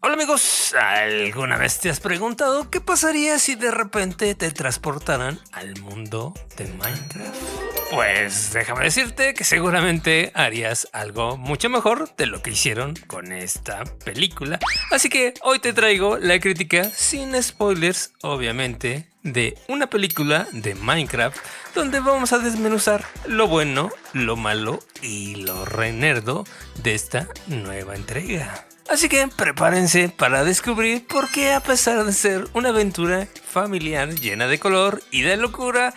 Hola amigos, ¿alguna vez te has preguntado qué pasaría si de repente te transportaran al mundo de Minecraft? Pues déjame decirte que seguramente harías algo mucho mejor de lo que hicieron con esta película. Así que hoy te traigo la crítica sin spoilers, obviamente, de una película de Minecraft donde vamos a desmenuzar lo bueno, lo malo y lo re nerdo de esta nueva entrega. Así que prepárense para descubrir por qué, a pesar de ser una aventura familiar llena de color y de locura,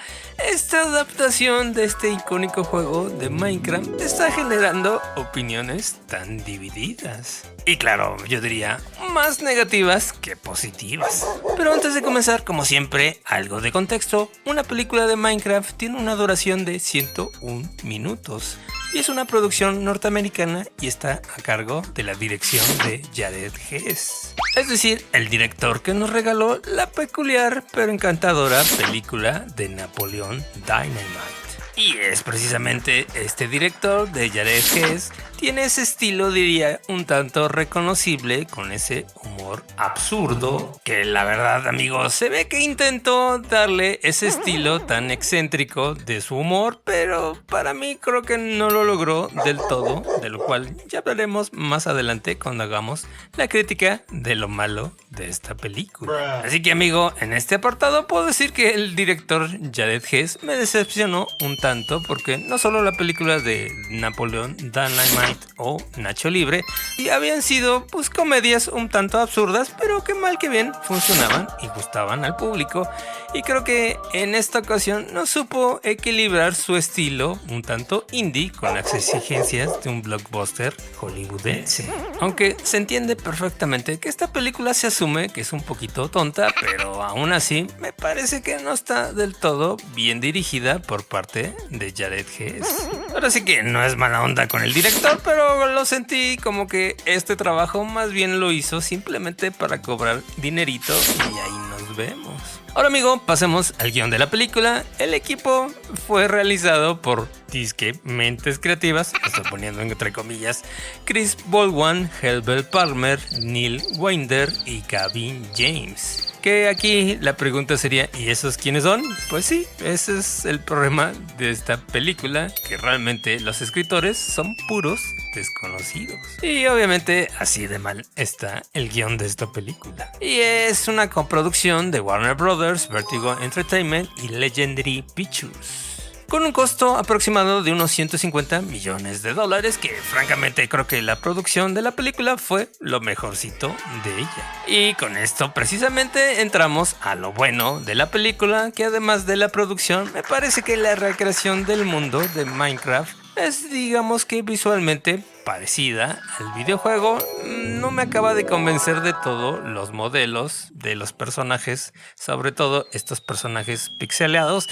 esta adaptación de este icónico juego de Minecraft está generando opiniones tan divididas. Y claro, yo diría más negativas que positivas. Pero antes de comenzar, como siempre, algo de contexto. Una película de Minecraft tiene una duración de 101 minutos. Y es una producción norteamericana y está a cargo de la dirección de Jared Hess. Es decir, el director que nos regaló la peculiar pero encantadora película de Napoleón Dynamite. Y es precisamente este director de Jared Hess, tiene ese estilo, diría, un tanto reconocible, con ese humor absurdo, que la verdad, amigos, se ve que intentó darle ese estilo tan excéntrico de su humor, pero para mí creo que no lo logró del todo, de lo cual ya hablaremos más adelante cuando hagamos la crítica de lo malo de esta película. Así que, amigo, en este apartado puedo decir que el director Jared Hess me decepcionó un tanto, porque no solo la película de Napoleón Dynamite o Nacho Libre y habían sido pues comedias un tanto absurdas, pero que mal que bien funcionaban y gustaban al público, y creo que en esta ocasión no supo equilibrar su estilo un tanto indie con las exigencias de un blockbuster hollywoodense. Aunque se entiende perfectamente que esta película se asume que es un poquito tonta, pero aún así me parece que no está del todo bien dirigida por parte de Jared Hess. Ahora sí que no es mala onda con el director, pero lo sentí como que este trabajo más bien lo hizo simplemente para cobrar dinerito y ahí nos vemos. Ahora, amigo, pasemos al guión de la película. El equipo fue realizado por disque mentes creativas, estoy poniendo entre comillas, Chris Baldwin, Helbel Palmer, Neil Winder y Gavin James. Que aquí la pregunta sería, ¿y esos quiénes son? Pues sí, ese es el problema de esta película, que realmente los escritores son puros desconocidos. Y obviamente así de mal está el guión de esta película. Y es una coproducción de Warner Brothers, Vertigo Entertainment y Legendary Pictures, con un costo aproximado de unos 150 millones de dólares, que francamente creo que la producción de la película fue lo mejorcito de ella. Y con esto precisamente entramos a lo bueno de la película, que además de la producción, me parece que la recreación del mundo de Minecraft es, digamos que visualmente parecida al videojuego. No me acaba de convencer de todo los modelos de los personajes, sobre todo estos personajes pixeleados,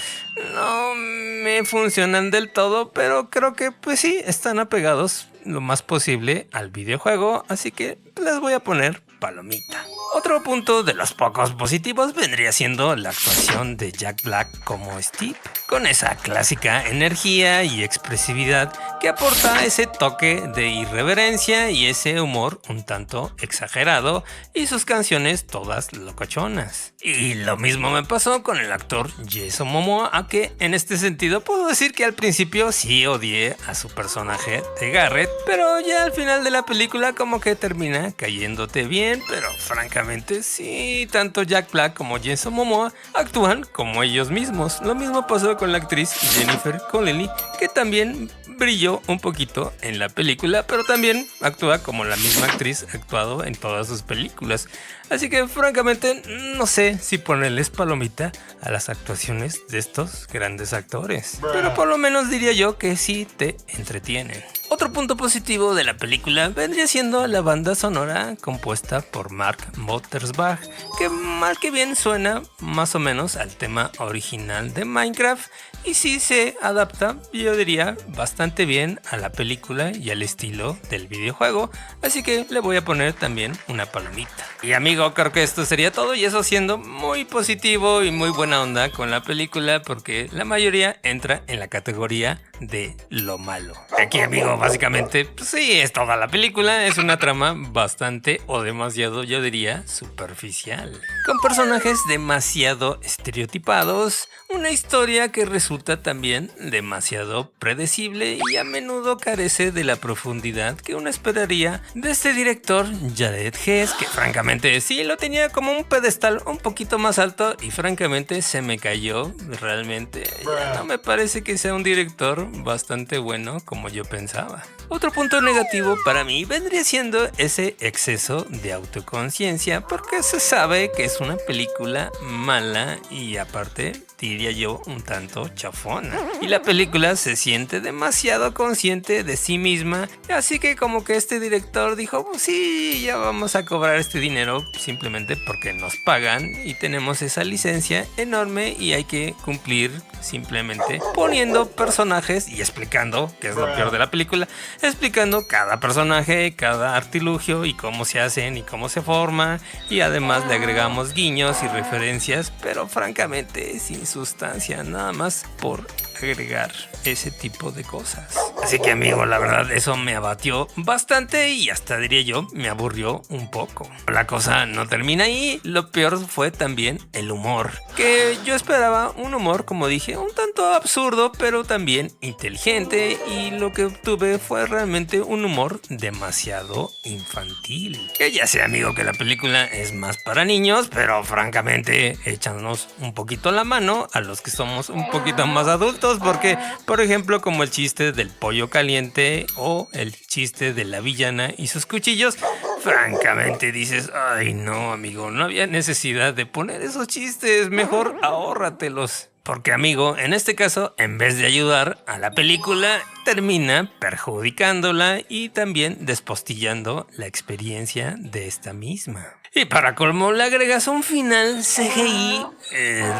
no me funcionan del todo, pero creo que pues sí, están apegados lo más posible al videojuego, así que les voy a poner palomita. Otro punto de los pocos positivos vendría siendo la actuación de Jack Black como Steve, con esa clásica energía y expresividad que aporta ese toque de irreverencia y ese humor un tanto exagerado, y sus canciones todas locochonas. Y lo mismo me pasó con el actor Jason Momoa, a que en este sentido puedo decir que al principio sí odié a su personaje de Garrett, pero ya al final de la película como que termina cayéndote bien. Pero francamente sí, tanto Jack Black como Jason Momoa actúan como ellos mismos. Lo mismo pasó con la actriz Jennifer Connelly, que también brilló un poquito en la película, pero también actúa como la misma actriz ha actuado en todas sus películas. Así que francamente no sé si ponerles palomita a las actuaciones de estos grandes actores, pero por lo menos diría yo que sí te entretienen. Otro punto positivo de la película vendría siendo la banda sonora compuesta por Mark Mothersbaugh, que mal que bien suena más o menos al tema original de Minecraft, y sí se adapta, yo diría, bastante bien a la película y al estilo del videojuego, así que le voy a poner también una palomita. Y amigo, creo que esto sería todo, y eso siendo muy positivo y muy buena onda con la película, porque la mayoría entra en la categoría de lo malo. Aquí, amigo, básicamente, pues sí, es toda la película. Es una trama bastante o demasiado, yo diría, superficial. Con personajes demasiado estereotipados, una historia que resulta también demasiado predecible y a menudo carece de la profundidad que uno esperaría de este director Jared Hess, que francamente sí lo tenía como un pedestal un poquito más alto y francamente se me cayó realmente. Ya no me parece que sea un director bastante bueno como yo pensaba. Otro punto negativo para mí vendría siendo ese exceso de autoconciencia, porque se sabe que es una película mala y aparte diría yo un tanto chafona. Y la película se siente demasiado consciente de sí misma, así que como que este director dijo, pues sí, ya vamos a cobrar este dinero simplemente porque nos pagan y tenemos esa licencia enorme y hay que cumplir simplemente poniendo personajes y explicando, que es lo peor de la película, explicando cada personaje, cada artilugio y cómo se hacen y cómo se forma, y además le agregamos guiños y referencias, pero francamente sin sustancia, nada más por agregar ese tipo de cosas. Así que, amigo, la verdad eso me abatió bastante y hasta diría yo me aburrió un poco. La cosa no termina ahí, lo peor fue también el humor, que yo esperaba un humor, como dije, un tanto absurdo pero también inteligente, y lo que obtuve fue realmente un humor demasiado infantil. Que ya sé, amigo, que la película es más para niños, pero francamente échanos un poquito la mano a los que somos un poquito más adultos, porque por ejemplo como el chiste del pollo caliente o el chiste de la villana y sus cuchillos, francamente dices, ay no, amigo, no había necesidad de poner esos chistes, mejor ahórratelos. Porque, amigo, en este caso, en vez de ayudar a la película, termina perjudicándola y también despostillando la experiencia de esta misma. Y para colmo, le agregas un final CGI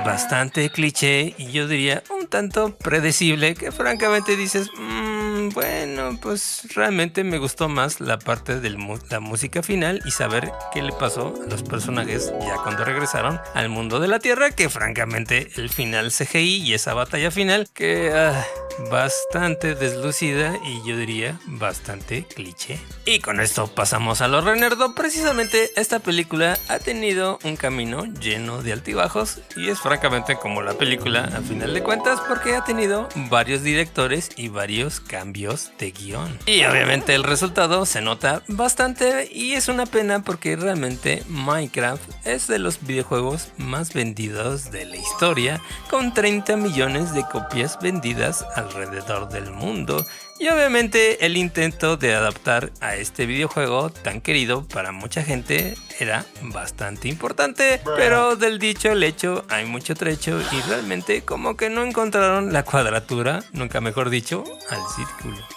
bastante cliché y yo diría un tanto predecible, que francamente dices, bueno, pues realmente me gustó más la parte de la música final y saber qué le pasó a los personajes ya cuando regresaron al mundo de la Tierra, que francamente el final CGI y esa batalla final que bastante deslucida y yo diría bastante cliché. Y con esto pasamos a lo renerdo. Precisamente esta película ha tenido un camino lleno de altibajos y es francamente como la película a final de cuentas, porque ha tenido varios directores y varios cambios de guión. Y obviamente el resultado se nota bastante y es una pena, porque realmente Minecraft es de los videojuegos más vendidos de la historia, con 30 millones de copias vendidas alrededor del mundo. Y obviamente el intento de adaptar a este videojuego tan querido para mucha gente era bastante importante, pero del dicho al hecho hay mucho trecho y realmente como que no encontraron la cuadratura, nunca mejor dicho, al círculo.